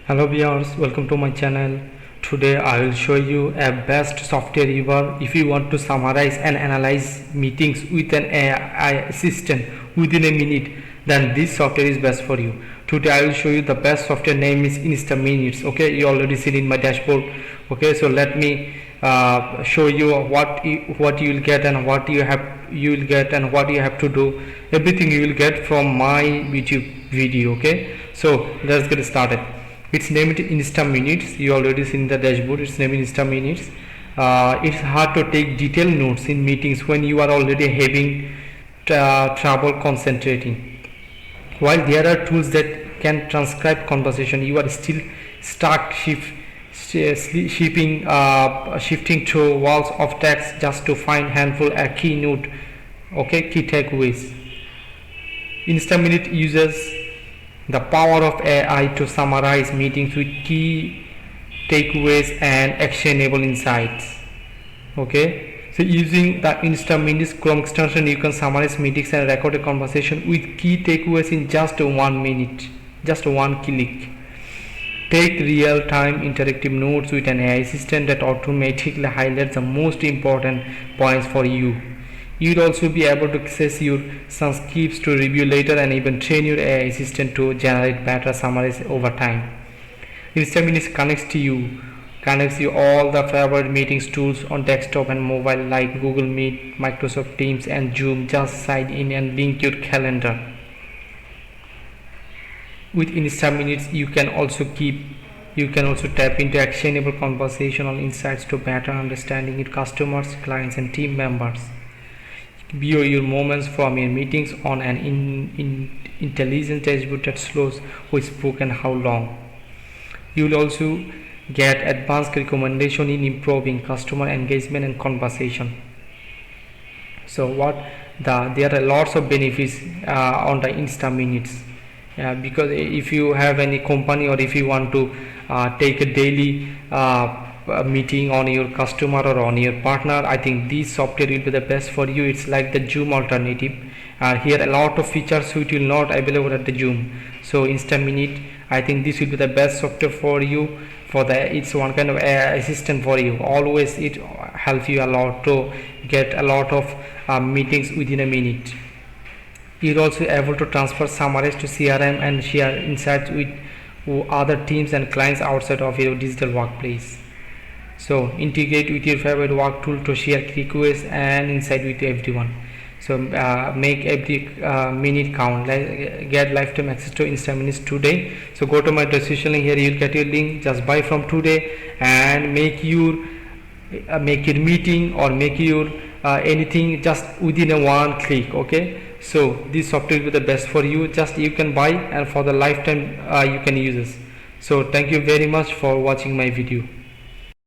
Hello viewers, welcome to my channel. Today I will show you a best software ever if you want to summarize and analyze meetings with an AI assistant within a minute. Then this software is best for you. Today I will show you the best software. Name is Instaminutes. Okay, you already seen in my dashboard. Okay, so let me show you what you will get and what you will get and what you have to do. Everything you will get from my YouTube video. Okay, so let's get started. It's named Instaminutes. You already seen the dashboard. It's named Instaminutes. It's hard to take detailed notes in meetings when you are already having trouble concentrating. While there are tools that can transcribe conversation, you are still stuck shifting through walls of text just to find handful a keynote. Okay, key takeaways. Instaminute uses the power of AI to summarize meetings with key takeaways and actionable insights. Okay, so using the Instaminutes Chrome extension, you can summarize meetings and record a conversation with key takeaways in just 1 minute, just one click. Take real-time interactive notes with an AI assistant that automatically highlights the most important points for you. You'll also be able to access your transcripts to review later and even train your AI assistant to generate better summaries over time. Instaminutes connects you all the favorite meetings tools on desktop and mobile like Google Meet, Microsoft Teams and Zoom. Just sign in and link your calendar. With Instaminutes you can also tap into actionable conversational insights to better understanding your customers, clients and team members. View your moments from your meetings on an intelligent dashboard that shows who spoke and how long. You will also get advanced recommendation in improving customer engagement and conversation. So there are lots of benefits on the Instaminutes. Because if you have any company or if you want to take a daily meeting on your customer or on your partner, I think this software will be the best for you. It's like the Zoom alternative. Here a lot of features which will not available at the Zoom. So Instaminute, I think this will be the best software for you. It's one kind of AI assistant for you. Always it helps you a lot to get a lot of meetings within a minute. You're also able to transfer summaries to CRM and share insights with other teams and clients outside of your digital workplace. So integrate with your favorite work tool to share requests and insight with everyone. So make every minute count. Get lifetime access to Instaminutes today. So go to my description link. Here you'll get your link. Just buy from today and make your meeting or make your anything just within one click. Okay, so this software will be the best for you. Just you can buy and for the lifetime you can use this. So thank you very much for watching my video.